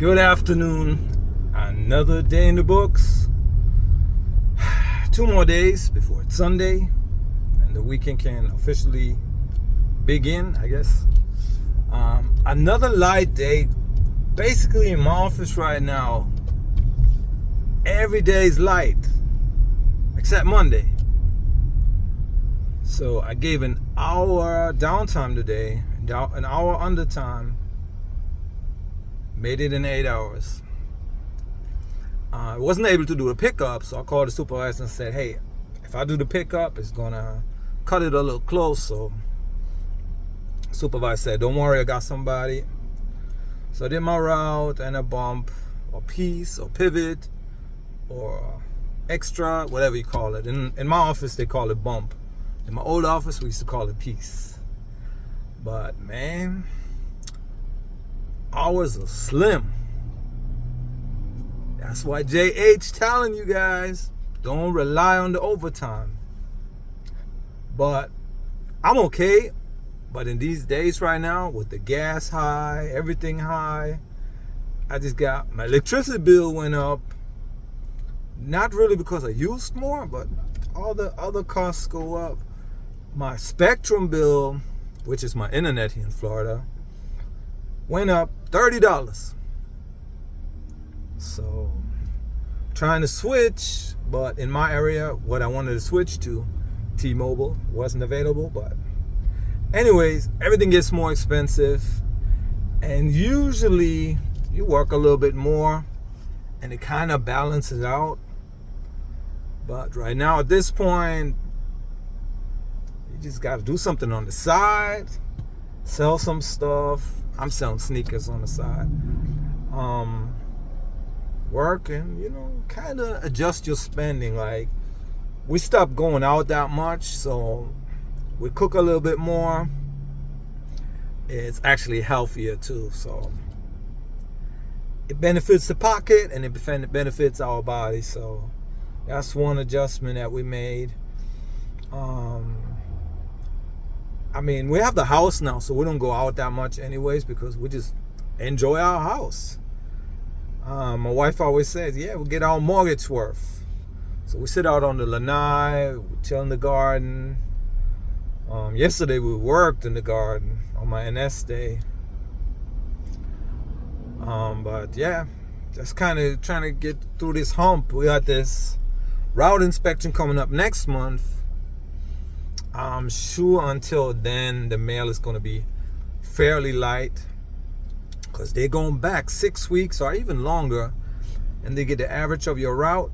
Good afternoon. Another day in the books. 2 more days before it's Sunday and the weekend can officially begin, I guess. Another light day. Basically, in my office right now, every day is light except Monday. So I gave an hour downtime today, an hour under time. Made it in 8 hours. I wasn't able to do the pickup, so I called the supervisor and said, hey, if I do the pickup, it's gonna cut it a little close. So the supervisor said, don't worry, I got somebody. So I did my route and a bump or piece or pivot or extra, whatever you call it. In my office, they call it bump. In my old office, we used to call it piece. But man, hours are slim. That's why JH telling you guys, don't rely on the overtime. But I'm okay. But in these days right now, with the gas high, everything high, I just got my electricity bill went up. Not really because I used more, but all the other costs go up. My Spectrum bill, which is my internet here in Florida, went up $30. So trying to switch, but in my area, what I wanted to switch to, T-Mobile, wasn't available. But anyways, everything gets more expensive, and usually you work a little bit more and it kind of balances out. But right now at this point, you just got to do something on the side, sell some stuff. I'm selling sneakers on the side. Work and, kind of adjust your spending. Like, we stopped going out that much, so we cook a little bit more. It's actually healthier too, so it benefits the pocket and it benefits our body. So that's one adjustment that we made. We have the house now, so we don't go out that much anyways because we just enjoy our house. My wife always says, yeah, we'll get our mortgage worth. So we sit out on the lanai, we chill in the garden. Yesterday we worked in the garden on my NS day. But yeah, just kind of trying to get through this hump. We got this route inspection coming up next month. I'm sure until then the mail is going to be fairly light because they're going back 6 weeks or even longer and they get the average of your route.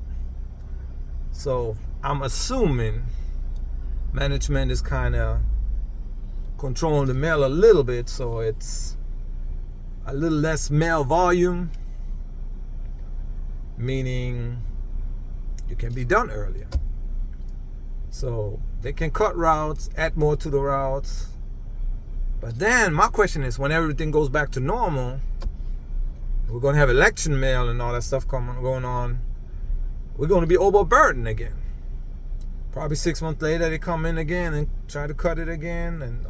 So I'm assuming management is kind of controlling the mail a little bit, so it's a little less mail volume, meaning you can be done earlier. So they can cut routes, add more to the routes. But then my question is, when everything goes back to normal, we're going to have election mail and all that stuff going on. We're going to be overburdened again. Probably 6 months later, they come in again and try to cut it again. And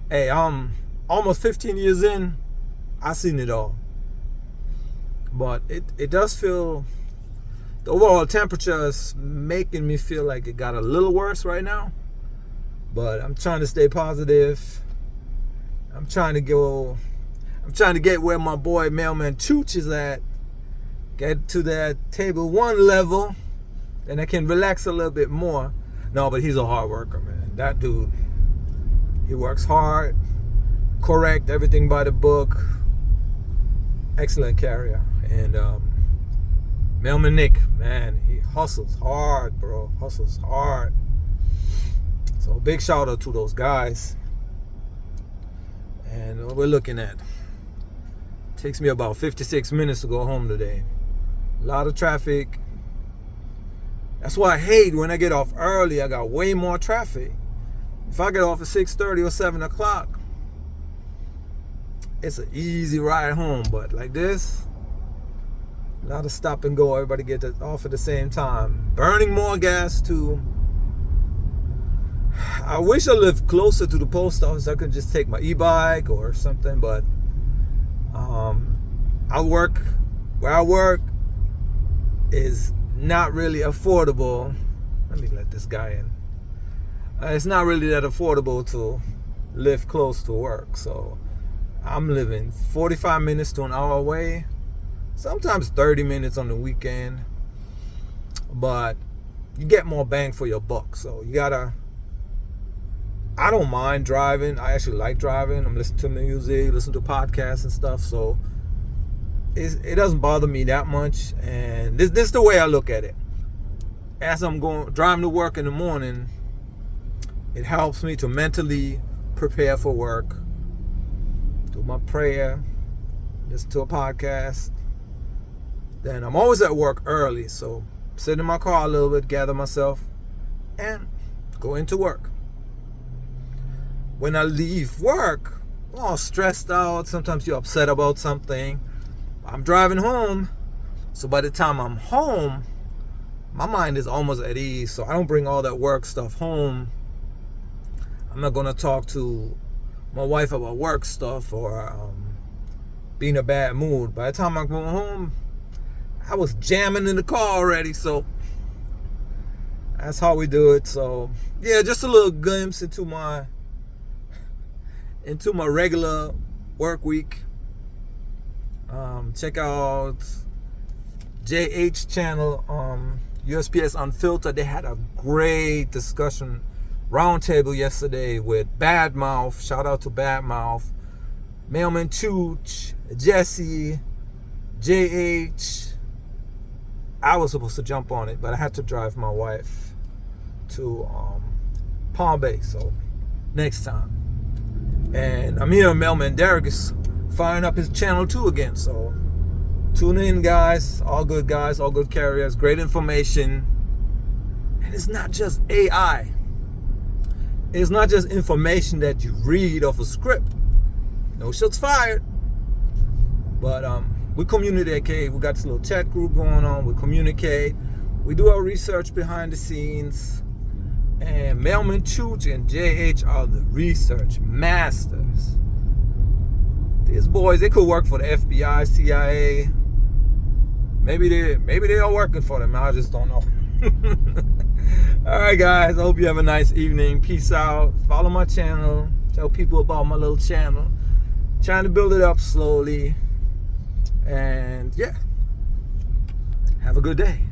hey, I'm almost 15 years in. I've seen it all. But it does feel, the overall temperature is making me feel like it got a little worse right now. But I'm trying to stay positive. I'm trying to get where my boy Mailman Chooch is at. Get to that table 1 level. And I can relax a little bit more. No, but he's a hard worker, man. That dude, he works hard. Correct, everything by the book. Excellent carrier. And Mailman Nick, man, he hustles hard, bro. Hustles hard. So big shout out to those guys. And what we're looking at, takes me about 56 minutes to go home today. A lot of traffic. That's why I hate when I get off early. I got way more traffic. If I get off at 6:30 or 7 o'clock, it's an easy ride home. But like this, a lot of stop and go. Everybody get off at the same time. Burning more gas too. I wish I lived closer to the post office. I could just take my e-bike or something, but I work where I work is not really affordable. Let me let this guy in. It's not really that affordable to live close to work, so I'm living 45 minutes to an hour away, sometimes 30 minutes on the weekend, but you get more bang for your buck. So I don't mind driving. I actually like driving. I'm listening to music, listen to podcasts and stuff, so it doesn't bother me that much. And this is the way I look at it. As I'm driving to work in the morning, it helps me to mentally prepare for work, do my prayer, listen to a podcast. Then I'm always at work early, so sit in my car a little bit, gather myself, and go into work. When I leave work, I'm all stressed out. Sometimes you're upset about something. I'm driving home, so by the time I'm home, my mind is almost at ease, so I don't bring all that work stuff home. I'm not going to talk to my wife about work stuff or be in a bad mood. By the time I go home, I was jamming in the car already, so that's how we do it. So yeah, just a little glimpse into my regular work week. Check out JH channel, USPS Unfiltered. They had a great discussion roundtable yesterday with Badmouth. Shout out to Badmouth, Mailman Chooch, Jesse, JH. I was supposed to jump on it, but I had to drive my wife to Palm Bay, so next time. And I'm here, Mailman Derek is firing up his channel 2 again, so tune in, guys. All good guys, all good carriers, great information. And it's not just AI. It's not just information that you read off a script. No shots fired. But we communicate. We got this little chat group going on. We communicate. We do our research behind the scenes. And Mailman Chooch and JH are the research masters. These boys, they could work for the FBI, CIA. Maybe they are working for them. I just don't know. All right, guys. I hope you have a nice evening. Peace out. Follow my channel. Tell people about my little channel. Trying to build it up slowly. And yeah, have a good day.